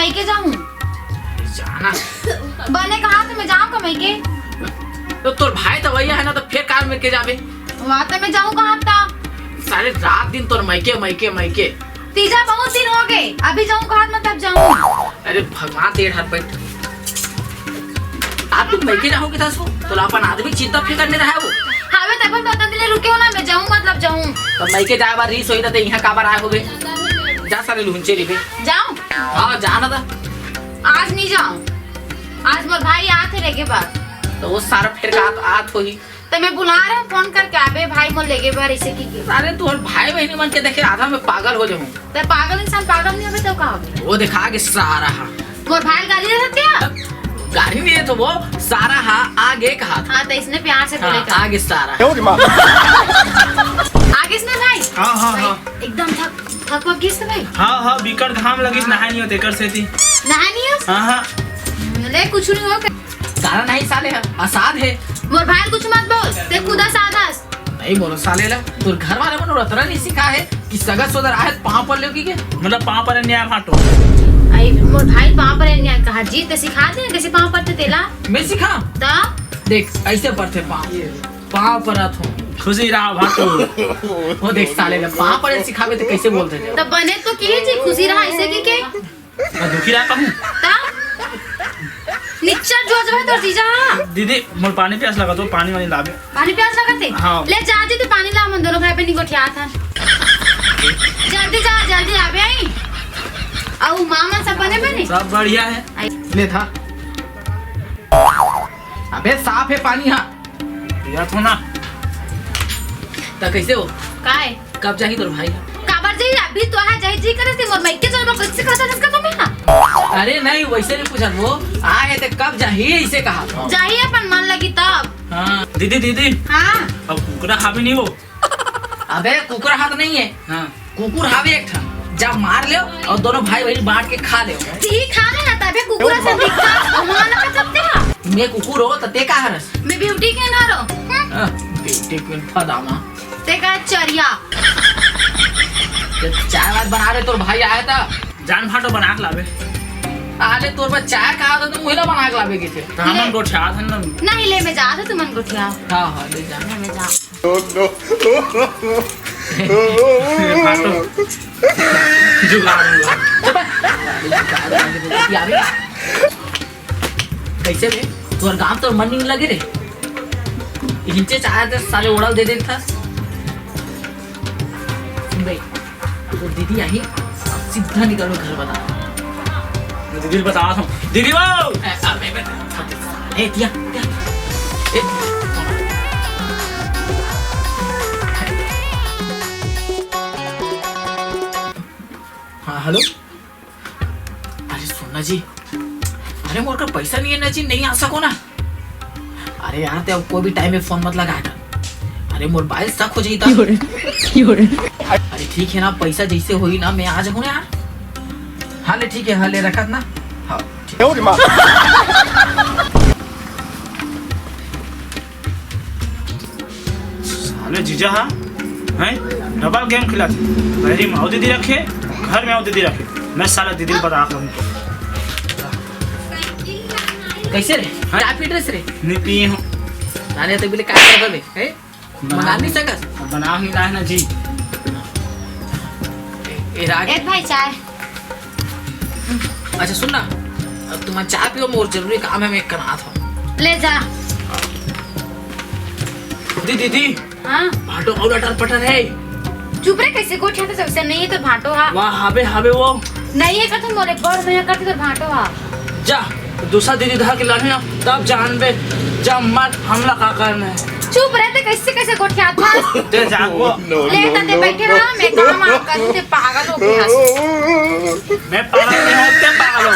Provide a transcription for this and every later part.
मैं के जाऊँ जाना बने कहा तो मैं जाऊँ मैं के तो तोर भाई तो वही है ना, तो फिर कार में के जाबे वहाँ तो मैं जाऊँ कहाँ था सारे रात दिन तोर मैके तीजा बहुत दिन हो गए, अभी जाऊँ कहाँ मतलब जाऊँ। अरे भगवान तेरे हाथ बैठ आप तुम मैके जाओगे था सो तो अपन आदमी चिंता फिकर नहीं रहा वो हमें तब तो दिन रुके हो ना, मैं जाऊँ मतलब जाऊँ तो मैके जाए बार रीस होई था यहाँ काबर आए होगे जा सारे लुंचे लिखे जाऊँ। हाँ जाना था आज नहीं जाऊँ, आज मोर भाई आते रह के बाद तो वो सारा फिर आत हो ही तो मैं बुला रहा हूँ फोन करके आबे भाई मोर लेके बार ऐसे की अरे तू भाई बहनी मन के देखे आधा मैं पागल हो जाऊँ। तो पागल इंसान पागल नहीं होगे तो क्या होगे। वो दिखा के सारा हा मोर भाई गाड़ी दे सकते हैं गाड़ी नहीं है तो वो सारा हा आगे कहा था। हाँ तो इसने प्यार से बोलेगा आगे सारा आगे इसने भाई हाँ एकदम थक गई इसने भाई। हाँ बिकट घाम लगी नहाय नहीं होते कर से थी नहा नहीं हो हाँ ले कुछ नहीं हो सारा नहीं साले है आसाद है मोर भाई कुछ मत बोल ते खुदा सादास नहीं बोलो साले ला तोर घर वाले मन रतरा नहीं सिखा है कि सगा सोदर आए पांव पर लेगी के मतलब पाँव पर न्याय फाटो आई मोर भाई पांव पर नहीं कहा जी ते सिखा दे कैसे पांव पर तेला मैं सिखा ता देख ऐसे पड़ते पांव पर रथ हो खुशी रहा भाटो वो देख साले ला पांव पर सिखावे तो कैसे बोलते थे तब बने तो की जी खुशी रहा ऐसे की के दुखी रहा कहूँ ता निच्चर जो है तो जीजा दीदी मोर पानी प्यास लगा तो पानी वानी लावे पानी प्यास लगाते हाँ। ले जा जी तो पानी ला हम दोनों भाई बहन को ठिया था जल्दी आवे आई औ मामा सब बने सब बढ़िया है ले था अबे साफ है पानी हाँ या तो ना तो कैसे हो काय कब जाही तोर भाई काबर जी अभी तो है जय जी करे थे मोर माइके चल कैसे खाता इसका तो मैं अरे नहीं वैसे नहीं पूछा वो आए थे कब जाही ऐसे कहा जाइए अपन मन लगी तब हाँ दीदी हाँ अब कुकरा खावी नहीं हो अबे कुकुर हाथ नहीं है हाँ कुकुर हावे एक था जब मार ले और दोनों भाई बहन बांट के खा ले ठीक खा लेना तबे कुकुरा से दिखता वहां ना कर सकते हैं मैं कुकुर हो तो ते का हरस मैं ब्यूटी के ना रो बेटे क्यों फदामा ते का चरिया चाय वात बना रहे तोर भाई आया था जान फाटो बना के लावे आले तोर पर चाय कहा था तो मुहिला बना के लावे के थे तो हमन को ठा था ना नहीं ले मैं जा रहा तू मन को ठिया हाँ ले जा मैं जा फाटो जुगाड़ कैसे रे तोर गांव तो मन नहीं लगे रे हिंचे चाहे तो साले उड़ाव दे देता सुन भाई तो दीदी आई अब सीधा निकलो घर बता दीदी बता था दीदी वो ए दिया ए हाँ हेलो अरे सोना जी अरे मोर का पैसा नहीं है ना जी नहीं आ सको ना अरे यार ते अब कोई भी टाइम में फोन मत लगाएगा अरे मोर बाइल शक हो जाता अरे ठीक है ना पैसा जैसे होई ना मैं आ जाऊँ यार हाँ ले ठीक है हाँ ले रखा ना हाँ साले जीजा हाँ हैं डबल गेम खिलाते मेरी माँ दीदी रखे घर में आओ दीदी रखे मैं साला दीदी को बता दूँ कैसे रे चाय पी ड्रेस रे नहीं पिए हूँ अरे तो बिले काय कर बे हैं मंगा नहीं सकस बना ही ना है ना जी ए राग ए भाई चाय अच्छा सुन ना अब तुम्हारा चाय पियो मोर जरूरी काम है मैं करना था ले जा दीदी हाँ भाटो और अटर पटर है चुप रे कैसे को ठिया तो सबसे नहीं है तो भाटो हा वाह हावे हावे वो नहीं है का तुम मोरे बड़ भैया करते तो भाटो हा जा दूसरा दीदी धर के लड़े ना तब जान बे जब मत हमला का करना है चुप रहते कैसे गोठिया था ते जागो ले तते बैठे रहा मैं काम आप करते पागल हो गया मैं पागल नहीं होते पागल हूँ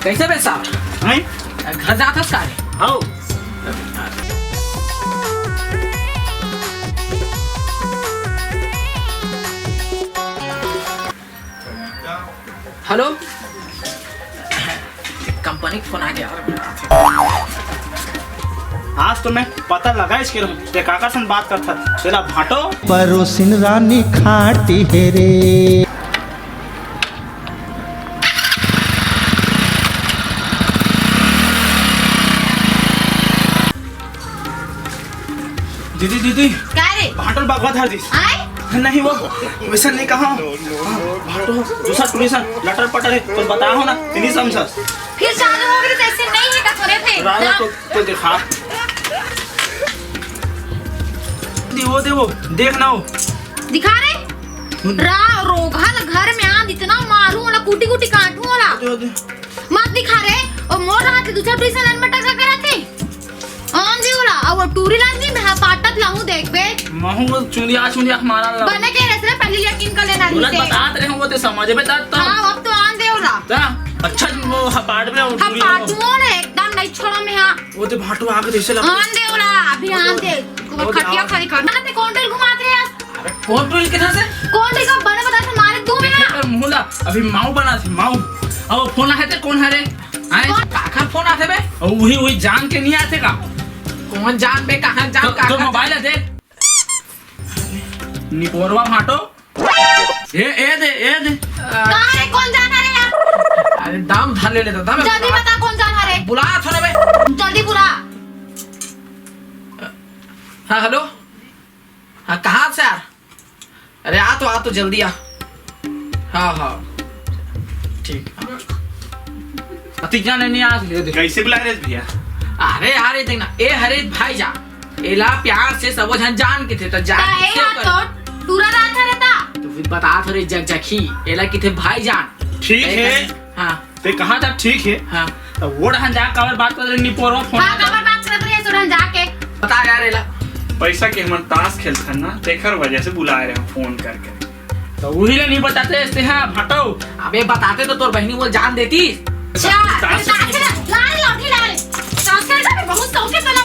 कैसे बे साहब हैं घर जाता सारे आओ हेलो कंपनी फोन आ गया आज तो मैं पता लगा इसके ये काका से बात करता चला भाटो परोसिन रानी खाटी है रे। दीदी दीदी क्या रे भाटो भगवा था दी आए नहीं वो वैसा नहीं कहा भाटो दूसरा टूरिसन लटर पटर है तो बताओ ना नहीं समझा फिर चालू हो गई जैसे नहीं है का करे थे राजा तो दिखा दे वो देख ना वो दिखा रे रोघल घर में आंद इतना मारू वाला कुटी कुटी काटू वाला मत दिखा रे और मोर रहा थे दूसरा टूरिसन अनमटा का करा थे आंधी वाला और टूरी लांदी में पाटत लाहू देख बे महू चुंदिया मारा ला बने के रसरे पहले यकीन कर लेना बोला बतात रहे वो ते समझ में ता हां अब तो आंधे वाला ता अच्छा वो हपाड़ में वो हम पाटू ने एकदम नहीं छोड़ा में हां वो ते भाटू आगे जैसे लगा आंधे वाला अभी आंधे खटिया खड़ी करना ते कौंटर घुमाते हैं अरे कौन टूल किधर से कौन देखो बने बता से मारे दो में पर मुहला अभी माऊ बना थी माऊ अब फोन है ते कौन है रे आए काका फोन आते बे और वही जान के नहीं आते का कौन जान बे कहां जान तो काका मोबाइल है देख निपोरवा भाटो ए दे कहां है कौन जाना रे यार अरे दाम धर ले लेता था मैं जल्दी बता कौन जाना रे बुला थोड़ा बे जल्दी बुला हाँ हेलो हाँ कहाँ से यार अरे आ तो जल्दी आ हाँ ठीक तीजा नहीं आज ले दे कैसे बुला रहे भैया अरे यार ये देखना ए हरे भाई जा एला प्यार से सब जन जान के थे तो जान ए किसे हां कर तो टूरा रात है ता तो फिर बता थोड़े जखी एला की थे भाई जान ठीक है हाँ ते कहा था ठीक है हाँ तो वो रहन जा कवर बात कर निपोरवा फोन हां खबर बात करत रहे सुरन जाके बता यार एला पैसा के हम ताश खेलते ना तेखर वजह से बुला रहे हैं फोन करके तो वही ले नहीं बताते ऐसे हैं भाटो अबे बताते तो तोर बहनी बोल जान देती अच्छा लाड़ी लाठी लाड़ी बहुत शौक है पहला